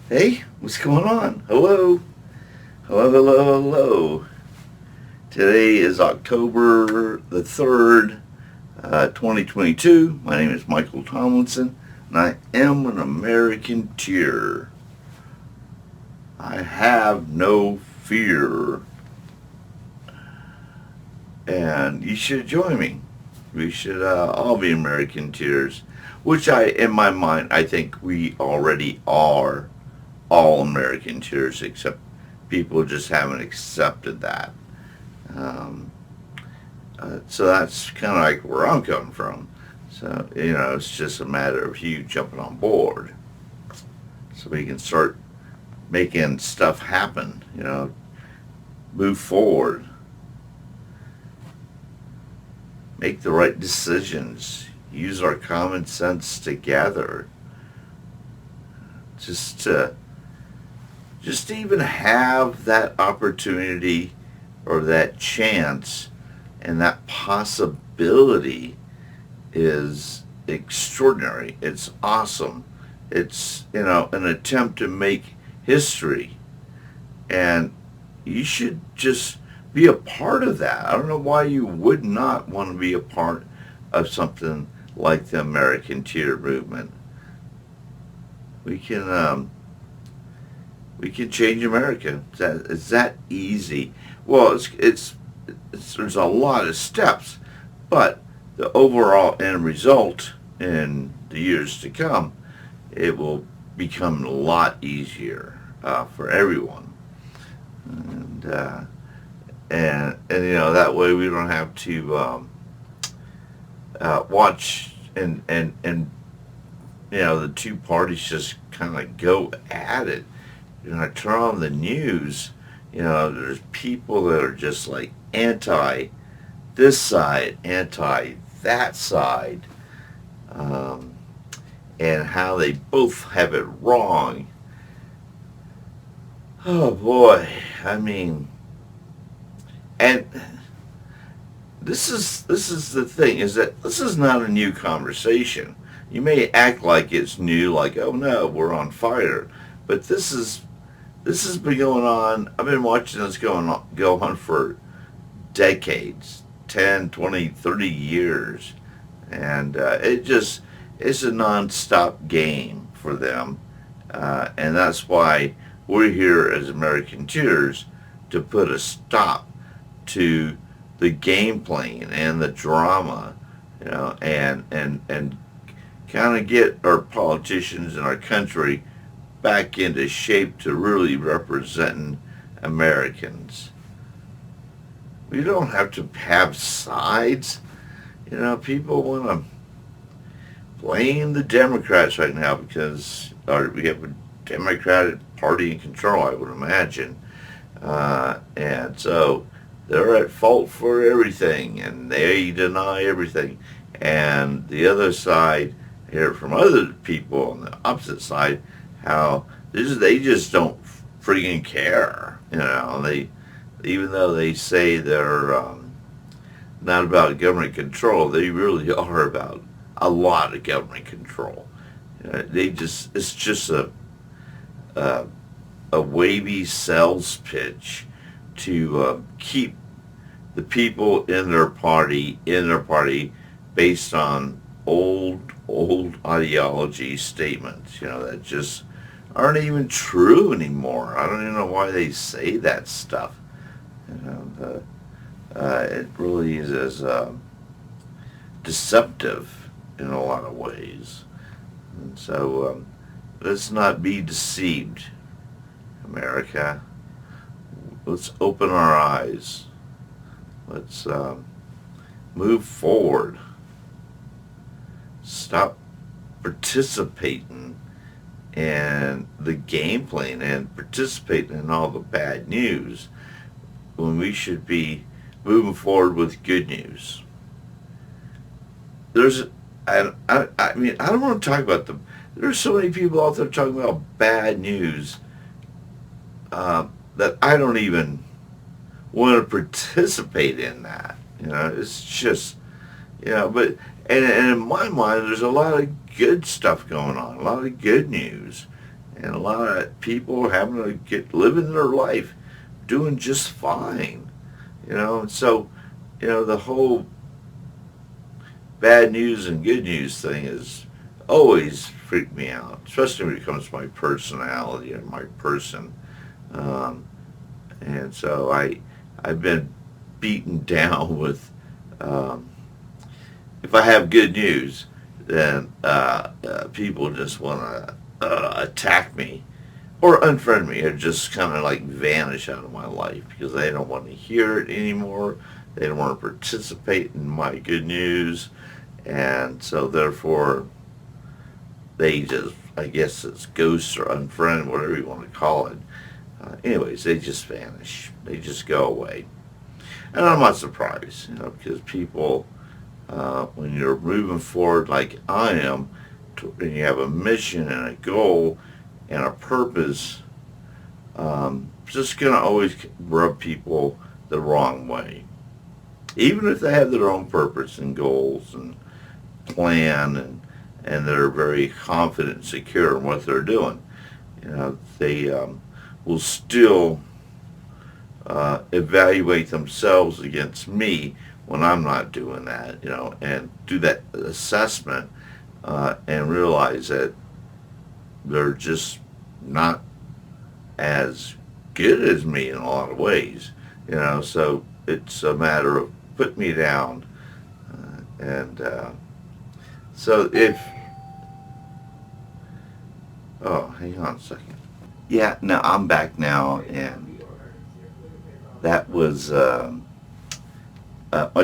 Hey, what's going on? Hello. Hello, hello, hello. Today is October the 3rd, 2022. My name is Michael Tomlinson, and I am an Americanteer. I have no fear, and you should join me. We should all be Americanteers, which in my mind, I think we already are all Americanteers, except people just haven't accepted that. Um, so that's kind of like where I'm coming from. So, it's just a matter of you jumping on board so we can start making stuff happen, move forward, make the right decisions, use our common sense together just to just even have that opportunity or that chance and that possibility is extraordinary. It's awesome. It's, an attempt to make history. And you should just be a part of that. I don't know why you would not want to be a part of something like the Americanteer movement. We can we can change America. It's that easy. Well, there's a lot of steps, but the overall end result in the years to come, it will become a lot easier for everyone, and that way we don't have to watch and the two parties just kind of go at it. I turn on the news, there's people that are just like anti this side, anti that side, um, and how they both have it wrong. Oh boy, I mean, and this is the thing, is that this is not a new conversation. You may act like it's new, like, oh no, we're on fire, but this has been going on. I've been watching this go on for decades, 10, 20, 30 years. And it's a nonstop game for them. And that's why we're here as Americanteers to put a stop to the game playing and the drama, and kind of get our politicians in our country back into shape to really representing Americans. We don't have to have sides. People want to blame the Democrats right now because we have a Democratic Party in control, I would imagine. And so they're at fault for everything and they deny everything. And the other side, I hear from other people on the opposite side, how they just don't freaking care. They, even though they say they're not about government control, they really are about a lot of government control. It's just a, a wavy sales pitch to keep the people in their party based on old ideology statements, that just aren't even true anymore. I don't even know why they say that stuff. It really is deceptive in a lot of ways. And so let's not be deceived, America. Let's open our eyes. Let's move forward. Stop participating in the game plan and participating in all the bad news when we should be moving forward with good news. There's, I mean, I don't want to talk about them. There's so many people out there talking about bad news that I don't even want to participate in that. It's just, but, and in my mind, there's a lot of good stuff going on, a lot of good news. and a lot of people having to get living their life, doing just fine. And so, the whole bad news and good news thing is always freaked me out, especially when it comes to my personality and my person. Um, and so I've been beaten down with, um, if I have good news, then people just want to attack me or unfriend me or just kind of like vanish out of my life because they don't want to hear it anymore. They don't want to participate in my good news. And so therefore they just, I guess it's ghosts or unfriend, whatever you want to call it. Anyways, they just vanish. They just go away. And I'm not surprised, because people, when you're moving forward like I am, and you have a mission and a goal and a purpose, just going to always rub people the wrong way. Even if they have their own purpose and goals and plan and they're very confident and secure in what they're doing, they will still evaluate themselves against me when I'm not doing that, and do that assessment and realize that they're just not as good as me in a lot of ways, so it's a matter of put me down. And so if, oh, hang on a second. Yeah, no, I'm back now, and that was, a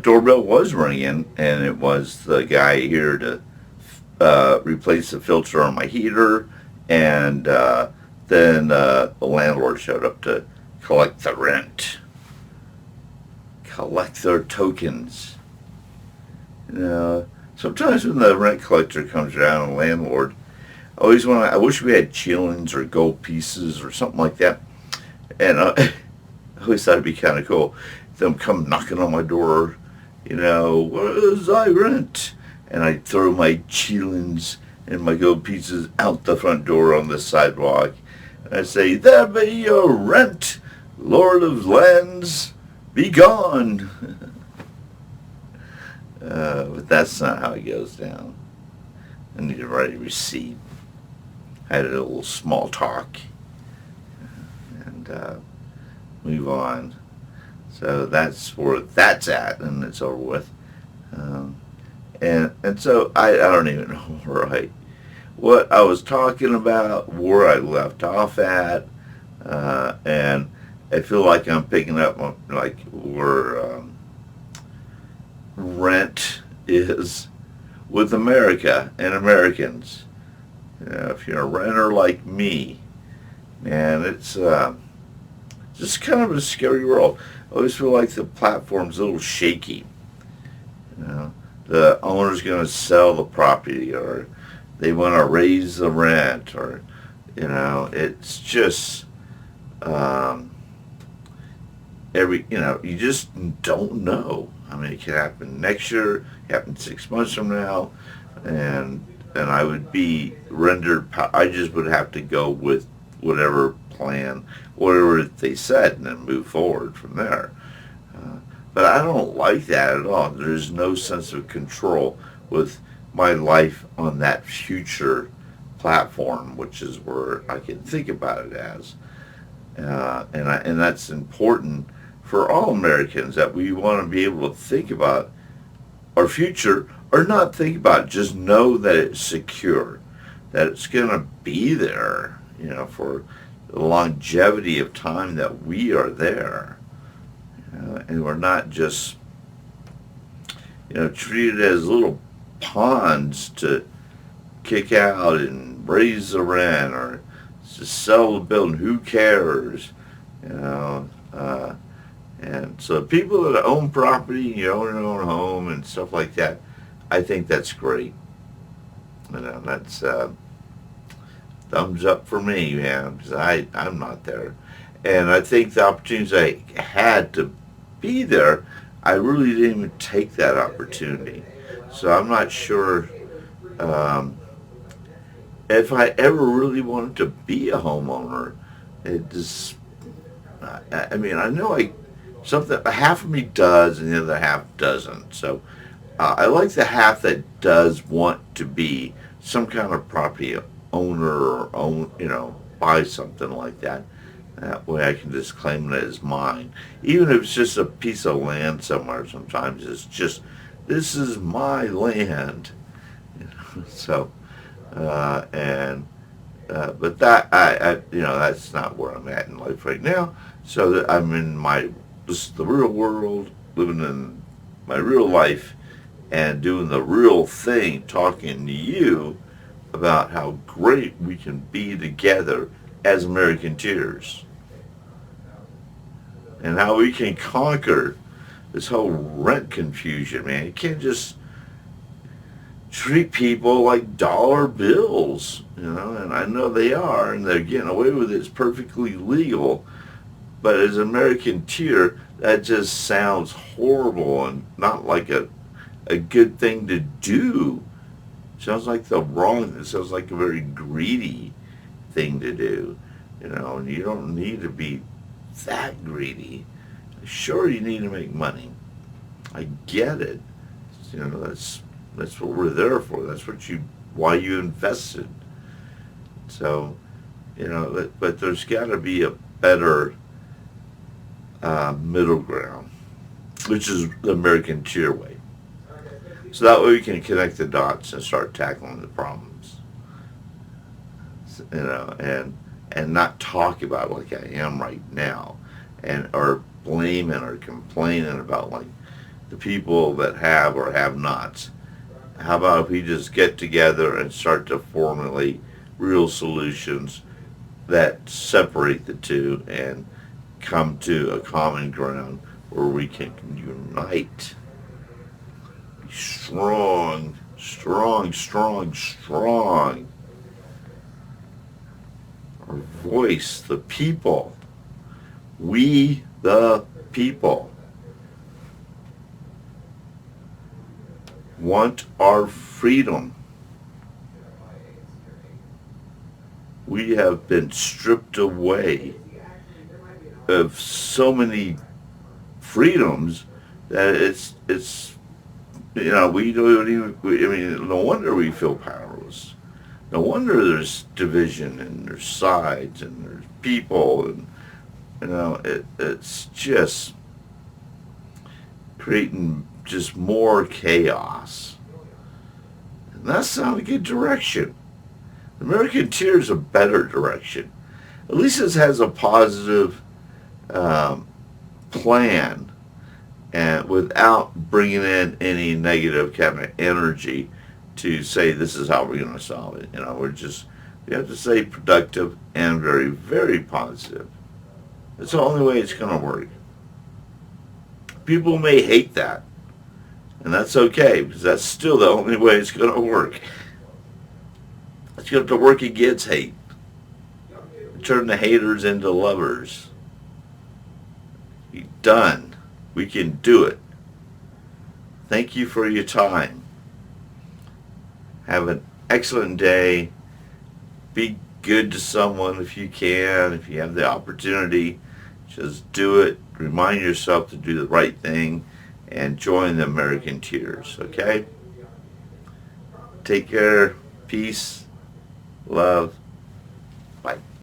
doorbell was ringing, and it was the guy here to replace the filter on my heater, and then the landlord showed up to collect the rent, collect their tokens. Sometimes when the rent collector comes around, a landlord, I wish we had shillings or gold pieces or something like that. And I always thought it'd be kind of cool. Them come knocking on my door, what is I rent? And I'd throw my shillings and my gold pieces out the front door on the sidewalk. And I'd say, there be your rent, Lord of lands, be gone. But that's not how it goes down. I need to write a receipt. I had a little small talk and move on. So that's where that's at, and it's over with. And so I don't even know what I was talking about, where I left off at, and I feel like I'm picking up on, like, where rent is with America and Americans. If you're a renter like me, man, it's just kind of a scary world. I always feel like the platform's a little shaky. The owner's going to sell the property, or they want to raise the rent, or it's just you just don't know. I mean, it could happen next year, happen 6 months from now, and I would be rendered. I just would have to go with whatever plan, whatever they said, and then move forward from there. But I don't like that at all. There's no sense of control with my life on that future platform, which is where I can think about it as. And that's important for all Americans, that we want to be able to think about our future, or not think about it, just know that it's secure, that it's going to be there, for the longevity of time that we are there. And we're not just, treated as little pawns to kick out and raise the rent, or to sell the building. Who cares? And so people that own property, you own your own home and stuff like that, I think that's great. That's thumbs up for me, man, because I'm not there. And I think the opportunities I had to be there, I really didn't even take that opportunity. So I'm not sure if I ever really wanted to be a homeowner, it just, I mean, I know something, half of me does and the other half doesn't. So I like the half that does want to be some kind of property owner or buy something like that. That way I can just claim it as mine. Even if it's just a piece of land somewhere, sometimes it's just, this is my land. So, and but that that's not where I'm at in life right now. So that I'm in this is the real world, living in my real life, and doing the real thing, talking to you about how great we can be together as Americanteers, and how we can conquer this whole rent confusion, man. You can't just treat people like dollar bills, and I know they are, and they're getting away with it. It's perfectly legal, but as an Americanteer, that just sounds horrible and not like a good thing to do. Sounds like it sounds like a very greedy thing to do, and you don't need to be that greedy. Sure, you need to make money. I get it. That's what we're there for. That's why you invested. So, but there's got to be a better middle ground, which is the Americanteer way. So that way we can connect the dots and start tackling the problems, and not talk about it like I am right now, or blaming or complaining about like the people that have or have nots. How about if we just get together and start to formulate real solutions that separate the two and come to a common ground where we can unite. Be strong, strong, strong, strong. Our voice, the people. We, the people, want our freedom. We have been stripped away of so many freedoms that it's we don't even, I mean, no wonder we feel powerless. No wonder there's division and there's sides and there's people, and it's just creating just more chaos. And that's not a good direction. The Americanteer is a better direction. At least it has a positive plan, and without bringing in any negative kind of energy to say this is how we're going to solve it. We have to stay productive and very, very positive. It's the only way it's going to work. People may hate that, and that's okay, because that's still the only way it's going to work. It's going to work against hate. Turn the haters into lovers. Be done. We can do it. Thank you for your time. Have an excellent day. Be good to someone if you can, if you have the opportunity. Just do it. Remind yourself to do the right thing and join the Americanteers, okay? Take care. Peace. Love. Bye.